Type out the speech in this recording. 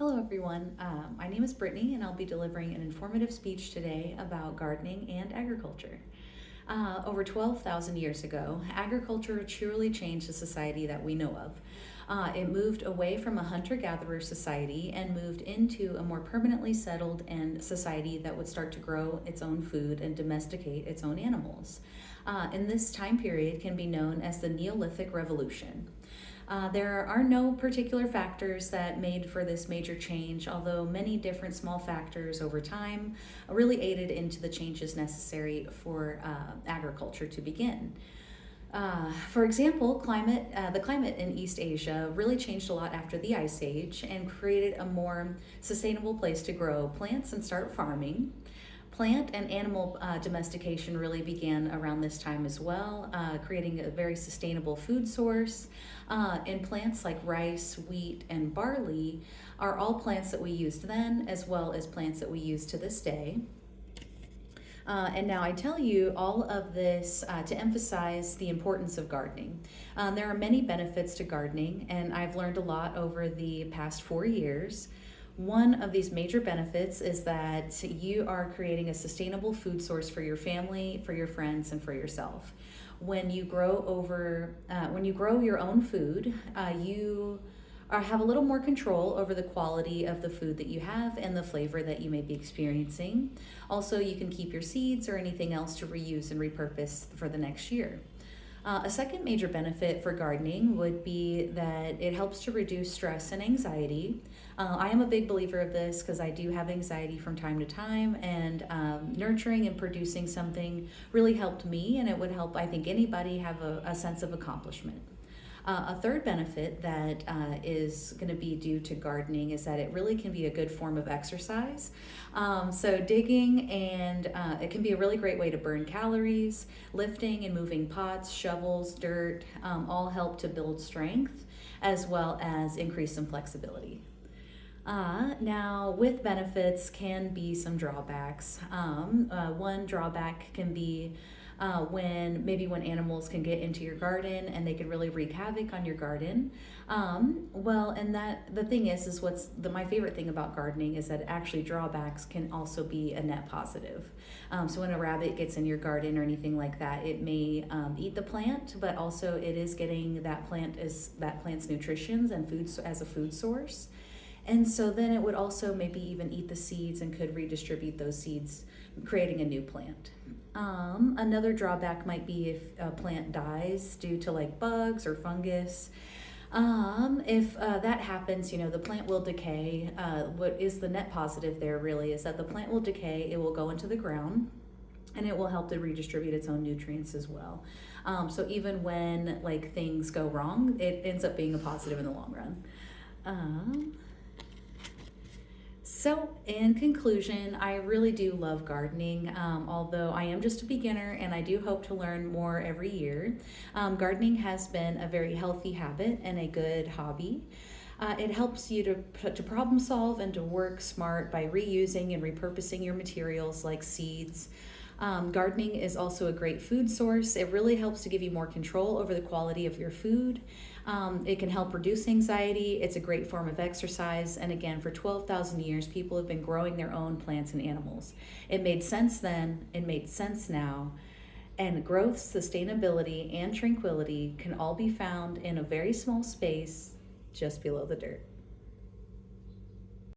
Hello everyone, my name is Brittany and I'll be delivering an informative speech today about gardening and agriculture. Over 12,000 years ago, agriculture truly changed the society that we know of. It moved away from a hunter-gatherer society and moved into a more permanently settled and society that would start to grow its own food and domesticate its own animals. And this time period can be known as the Neolithic Revolution. There are no particular factors that made for this major change, although many different small factors over time really aided into the changes necessary for agriculture to begin. For example, the climate in East Asia really changed a lot after the Ice Age and created a more sustainable place to grow plants and start farming. Plant and animal domestication really began around this time as well, creating a very sustainable food source. And plants like rice, wheat, and barley are all plants that we used then, as well as plants that we use to this day. And now I tell you all of this to emphasize the importance of gardening. There are many benefits to gardening, and I've learned a lot over the past 4 years. One of these major benefits is that you are creating a sustainable food source for your family, for your friends, and for yourself. When you grow your own food, you have a little more control over the quality of the food that you have and the flavor that you may be experiencing. Also, you can keep your seeds or anything else to reuse and repurpose for the next year. A second major benefit for gardening would be that it helps to reduce stress and anxiety. I am a big believer of this because I do have anxiety from time to time, and nurturing and producing something really helped me, and it would help, I think, anybody have a sense of accomplishment. A third benefit that is going to be due to gardening is that it really can be a good form of exercise. So digging and it can be a really great way to burn calories. Lifting and moving pots, shovels, dirt all help to build strength as well as increase some flexibility. Now, with benefits can be some drawbacks. One drawback can be when animals can get into your garden and they can really wreak havoc on your garden. The thing is my favorite thing about gardening is that actually drawbacks can also be a net positive. So when a rabbit gets in your garden or anything like that, it may eat the plant, but also it is getting that plant's nutrition and food as a food source. And so then it would also maybe even eat the seeds and could redistribute those seeds, creating a new plant. Another drawback might be if a plant dies due to like bugs or fungus. If that happens, the plant will decay. What is the net positive there really is that the plant will decay, it will go into the ground, and it will help to redistribute its own nutrients as well. So even when things go wrong, it ends up being a positive in the long run. So in conclusion, I really do love gardening, although I am just a beginner and I do hope to learn more every year. Gardening has been a very healthy habit and a good hobby. It helps you to problem solve and to work smart by reusing and repurposing your materials like seeds. Gardening is also a great food source. It really helps to give you more control over the quality of your food. It can help reduce anxiety. It's a great form of exercise. And again, for 12,000 years, people have been growing their own plants and animals. It made sense then, it made sense now. And growth, sustainability, and tranquility can all be found in a very small space just below the dirt.